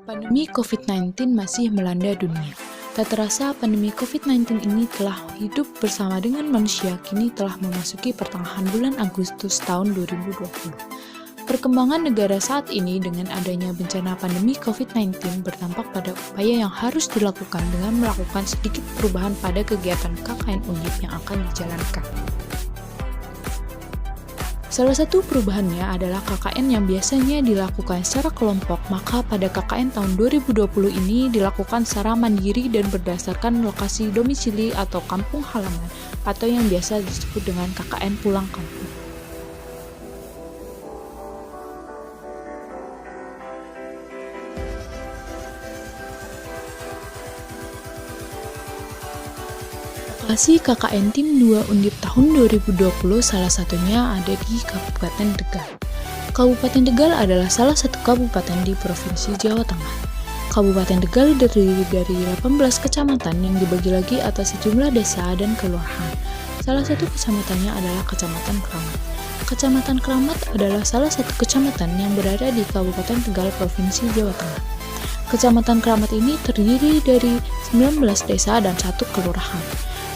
Pandemi COVID-19 masih melanda dunia. Tak terasa pandemi COVID-19 ini telah hidup bersama dengan manusia kini telah memasuki pertengahan bulan Agustus tahun 2020. Perkembangan negara saat ini dengan adanya bencana pandemi COVID-19 berdampak pada upaya yang harus dilakukan dengan melakukan sedikit perubahan pada kegiatan KKN Undip yang akan dijalankan. Salah satu perubahannya adalah KKN yang biasanya dilakukan secara kelompok, maka pada KKN tahun 2020 ini dilakukan secara mandiri dan berdasarkan lokasi domisili atau kampung halaman, atau yang biasa disebut dengan KKN pulang kampung. Lokasi KKN Tim 2 Undip tahun 2020 salah satunya ada di Kabupaten Tegal. Kabupaten Tegal adalah salah satu kabupaten di Provinsi Jawa Tengah. Kabupaten Tegal terdiri dari 18 kecamatan yang dibagi lagi atas sejumlah desa dan kelurahan. Salah satu kecamatannya adalah Kecamatan Kramat. Kecamatan Kramat adalah salah satu kecamatan yang berada di Kabupaten Tegal, Provinsi Jawa Tengah. Kecamatan Kramat ini terdiri dari 19 desa dan 1 kelurahan.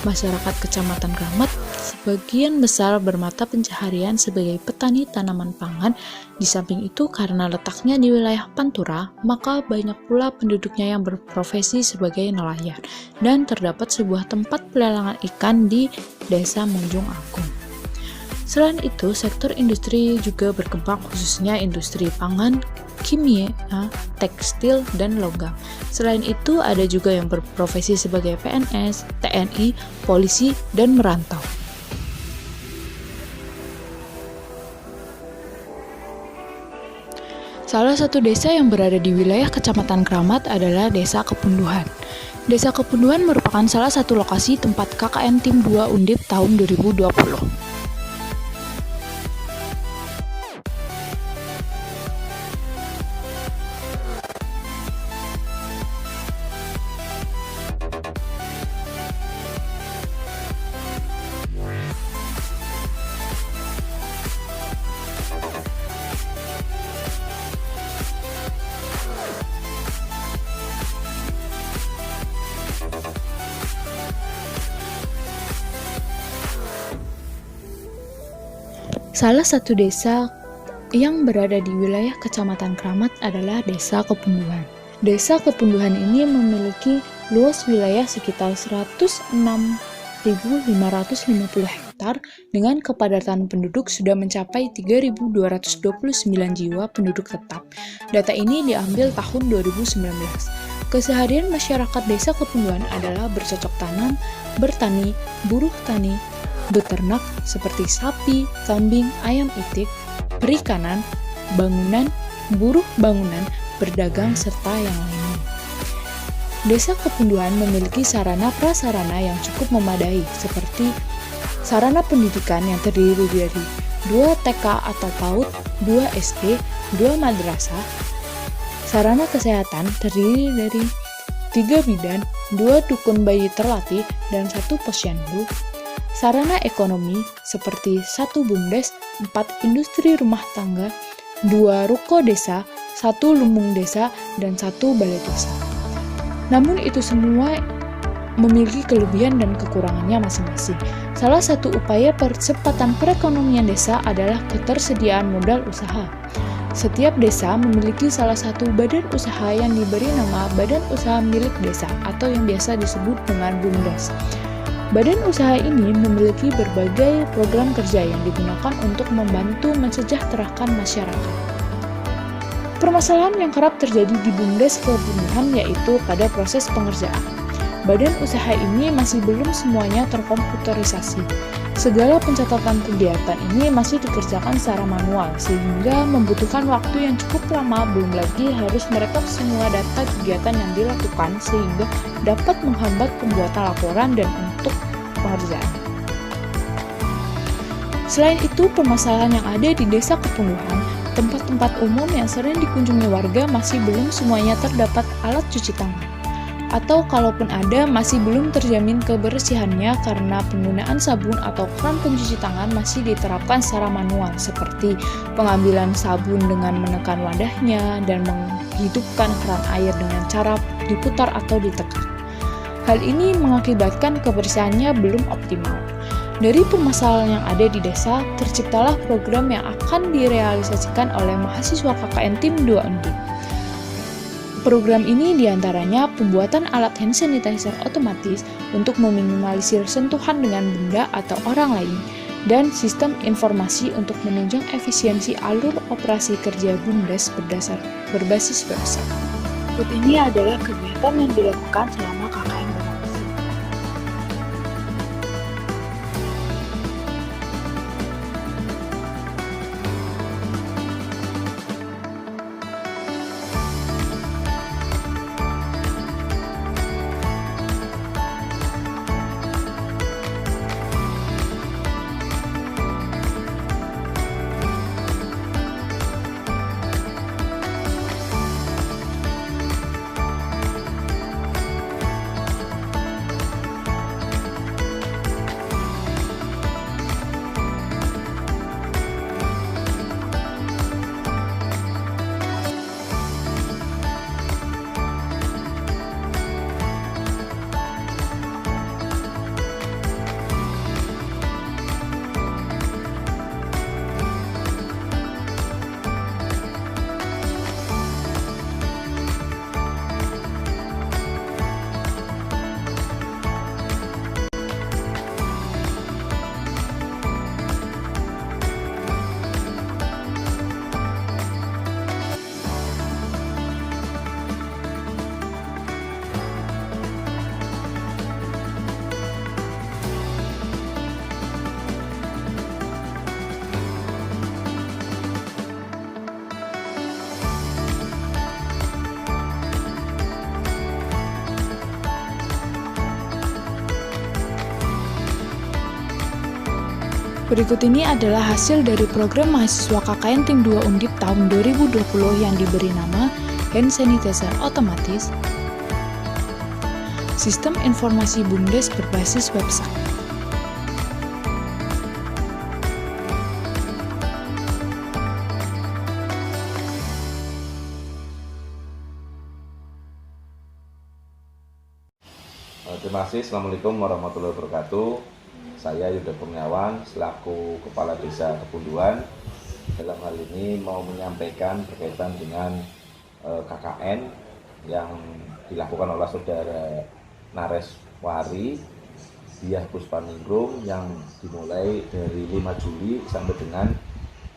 Masyarakat Kecamatan Kramat sebagian besar bermata pencaharian sebagai petani tanaman pangan. Di samping itu, karena letaknya di wilayah Pantura, maka banyak pula penduduknya yang berprofesi sebagai nelayan, dan terdapat sebuah tempat pelelangan ikan di Desa Munjung Agung. Selain itu, sektor industri juga berkembang, khususnya industri pangan, kimia, tekstil, dan logam. Selain itu, ada juga yang berprofesi sebagai PNS, TNI, polisi, dan merantau. Salah satu desa yang berada di wilayah Kecamatan Kramat adalah Desa Kepunduhan. Desa Kepunduhan merupakan salah satu lokasi tempat KKN Tim 2 Undip tahun 2020. Salah satu desa yang berada di wilayah Kecamatan Kramat adalah Desa Kepunduhan. Desa Kepunduhan ini memiliki luas wilayah sekitar 106.550 hektar dengan kepadatan penduduk sudah mencapai 3.229 jiwa penduduk tetap. Data ini diambil tahun 2019. Keseharian masyarakat Desa Kepunduhan adalah bercocok tanam, bertani, buruh tani, beternak seperti sapi, kambing, ayam itik, perikanan, bangunan, buruh bangunan, berdagang, serta yang lainnya. Desa Kepunduhan memiliki sarana prasarana yang cukup memadai, seperti sarana pendidikan yang terdiri dari 2 TK atau PAUD, 2 SD, 2 madrasah, sarana kesehatan terdiri dari 3 bidan, 2 dukun bayi terlatih, dan 1 posyandu, sarana ekonomi seperti 1 BUMDes, 4 industri rumah tangga, 2 ruko desa, 1 lumbung desa, dan 1 balai desa. Namun itu semua memiliki kelebihan dan kekurangannya masing-masing. Salah satu upaya percepatan perekonomian desa adalah ketersediaan modal usaha. Setiap desa memiliki salah satu badan usaha yang diberi nama Badan Usaha Milik Desa atau yang biasa disebut dengan BUMDes. Badan usaha ini memiliki berbagai program kerja yang digunakan untuk membantu mensejahterakan masyarakat. Permasalahan yang kerap terjadi di BUMDes Kepunduhan yaitu pada proses pengerjaan. Badan usaha ini masih belum semuanya terkomputerisasi. Segala pencatatan kegiatan ini masih dikerjakan secara manual, sehingga membutuhkan waktu yang cukup lama, belum lagi harus merekap semua data kegiatan yang dilakukan, sehingga dapat menghambat pembuatan laporan dan untuk pengerjaan. Selain itu, permasalahan yang ada di Desa Kepunduhan, tempat-tempat umum yang sering dikunjungi warga masih belum semuanya terdapat alat cuci tangan. atau kalaupun ada masih belum terjamin kebersihannya karena penggunaan sabun atau keran pencuci tangan masih diterapkan secara manual seperti pengambilan sabun dengan menekan wadahnya dan menghidupkan keran air dengan cara diputar atau ditekan. Hal ini mengakibatkan kebersihannya belum optimal. Dari permasalahan yang ada di desa, terciptalah program yang akan direalisasikan oleh mahasiswa KKN Tim 2 Undip. Program ini diantaranya pembuatan alat hand sanitizer otomatis untuk meminimalisir sentuhan dengan benda atau orang lain, dan sistem informasi untuk menunjang efisiensi alur operasi kerja BUMDes berbasis website. Ini adalah kegiatan yang dilakukan selama KKN berlangsung. Berikut ini adalah hasil dari program mahasiswa KKN Tim 2 Undip tahun 2020 yang diberi nama Hand Sanitizer Otomatis, Sistem Informasi BUMDes berbasis website. Terima kasih. Assalamualaikum warahmatullahi wabarakatuh. Saya Yuda Kurniawan selaku Kepala Desa Kebunduan. Dalam hal ini mau menyampaikan berkaitan dengan KKN yang dilakukan oleh Saudara Nareswari Diah Puspaningrum yang dimulai dari 5 Juli sampai dengan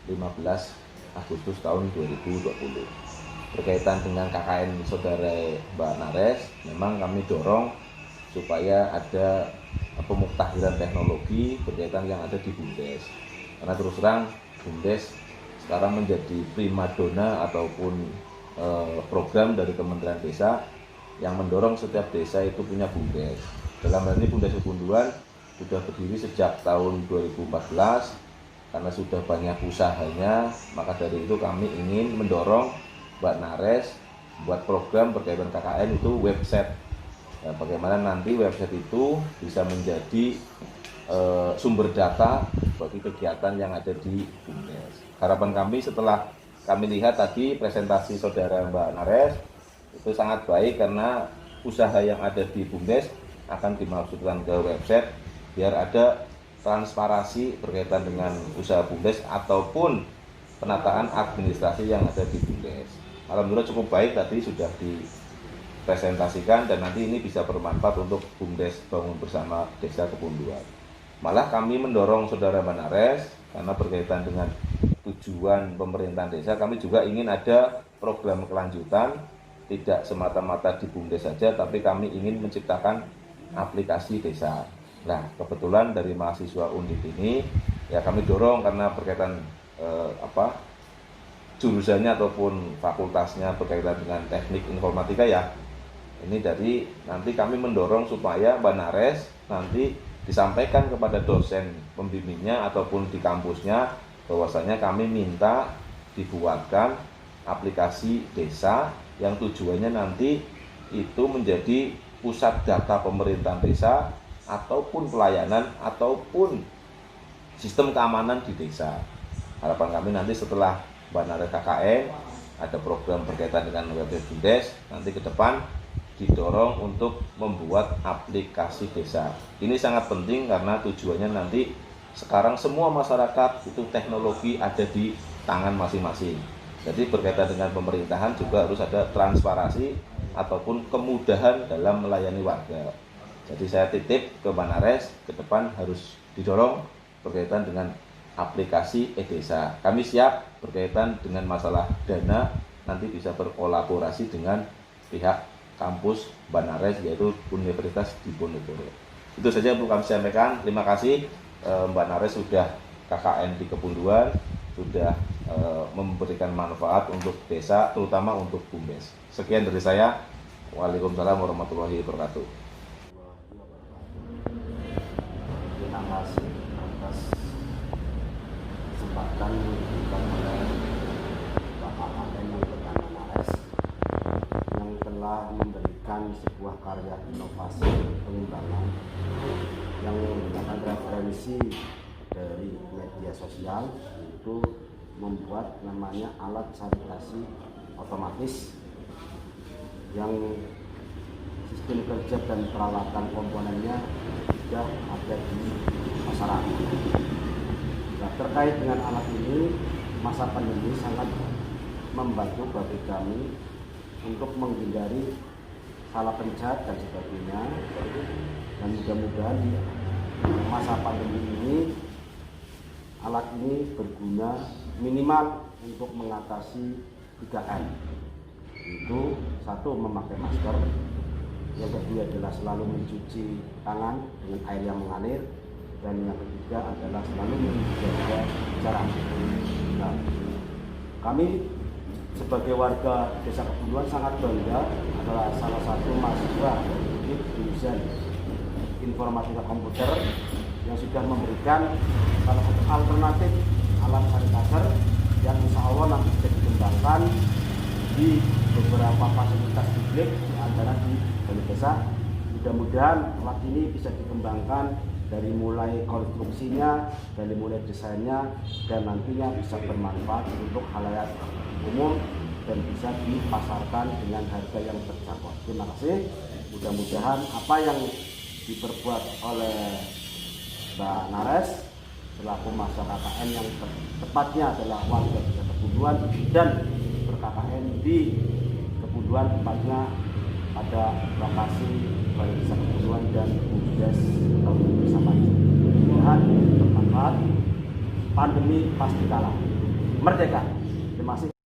15 Agustus tahun 2020. Berkaitan dengan KKN Saudara Mbak Nares, memang kami dorong supaya ada pemuktahiran teknologi berkaitan yang ada di BUMDes. Karena terus terang BUMDes sekarang menjadi primadona ataupun program dari Kementerian Desa yang mendorong setiap desa itu punya BUMDes. Dalam hal ini BUMDes Kebunduan sudah berdiri sejak tahun 2014 karena sudah banyak usahanya, maka dari itu kami ingin mendorong Mbak Nares buat program berkaitan KKN itu website. Ya, bagaimana nanti website itu bisa menjadi sumber data bagi kegiatan yang ada di BUMDes. Harapan kami setelah kami lihat tadi presentasi Saudara Mbak Nares itu sangat baik karena usaha yang ada di BUMDes akan dimasukkan ke website biar ada transparansi berkaitan dengan usaha BUMDes ataupun penataan administrasi yang ada di BUMDes. Alhamdulillah cukup baik tadi sudah dipresentasikan dan nanti ini bisa bermanfaat untuk BUMDes Bangun Bersama Desa Kebunduan. Malah kami mendorong Saudara Mbak Nares karena berkaitan dengan tujuan pemerintahan desa, kami juga ingin ada program kelanjutan, tidak semata-mata di BUMDes saja, tapi kami ingin menciptakan aplikasi desa. Nah, kebetulan dari mahasiswa Undip ini, ya kami dorong karena berkaitan jurusannya ataupun fakultasnya berkaitan dengan teknik informatika ya. Ini dari nanti kami mendorong supaya Mbak Nares nanti disampaikan kepada dosen pembimbingnya ataupun di kampusnya bahwasanya kami minta dibuatkan aplikasi desa yang tujuannya nanti itu menjadi pusat data pemerintahan desa ataupun pelayanan ataupun sistem keamanan di desa. Harapan kami nanti setelah Banares KKN ada program berkaitan dengan web BUMDes, nanti ke depan didorong untuk membuat aplikasi desa. Ini sangat penting karena tujuannya nanti sekarang semua masyarakat itu teknologi ada di tangan masing-masing. Jadi berkaitan dengan pemerintahan juga harus ada transparansi ataupun kemudahan dalam melayani warga. Jadi saya titip ke Banares ke depan harus didorong berkaitan dengan aplikasi e-desa. Kami siap berkaitan dengan masalah dana nanti bisa berkolaborasi dengan pihak kampus Banares yaitu Universitas Diponegoro. Itu saja yang perlu kami sampaikan. Terima kasih Mbak Nares sudah KKN di Kepunduan, sudah memberikan manfaat untuk desa, terutama untuk BUMDes. Sekian dari saya. Waalaikumsalam warahmatullahi wabarakatuh. Terima kasih atas kesempatan yang diberikan oleh Bapak Kapten yang bernama Nares yang telah memberikan sebuah karya inovasi pengembangan yang menggunakan referensi dari media sosial, yaitu membuat namanya alat sanitasi otomatis yang sistem kerja dan peralatan komponennya sudah ada di masyarakat. Nah, terkait dengan alat ini, masa pandemi sangat membantu bagi kami untuk menghindari salah pencet dan sebagainya. Dan mudah-mudahan di masa pandemi ini alat ini berguna minimal untuk mengatasi 3M. Itu satu, memakai masker. Yang kedua adalah selalu mencuci tangan dengan air yang mengalir. Dan yang ketiga adalah selalu menjaga jarak. Nah, kami sebagai warga Desa Kepunduan sangat bangga adalah salah satu mahasiswa di jurusan informatika komputer yang sudah memberikan salah satu alternatif alat sanitizer yang insya Allah nanti bisa dikembangkan di beberapa fasilitas publik di antara di balai desa. Mudah-mudahan alat ini bisa dikembangkan dari mulai konstruksinya, dari mulai desainnya, dan nantinya bisa bermanfaat untuk halayak umum dan bisa dipasarkan dengan harga yang terjangkau. Terima kasih. Mudah-mudahan apa yang diperbuat oleh Mbak Nares selaku masa KKN yang tepatnya adalah warga Desa Kepunduan dan ber-KKN di Kepunduan, tepatnya pada lokasi Balai Desa Kepunduan dan BUMDes Tahun Bersama. Mudah-mudahan bermanfaat. Pandemi pasti kalah. Merdeka. Terima kasih.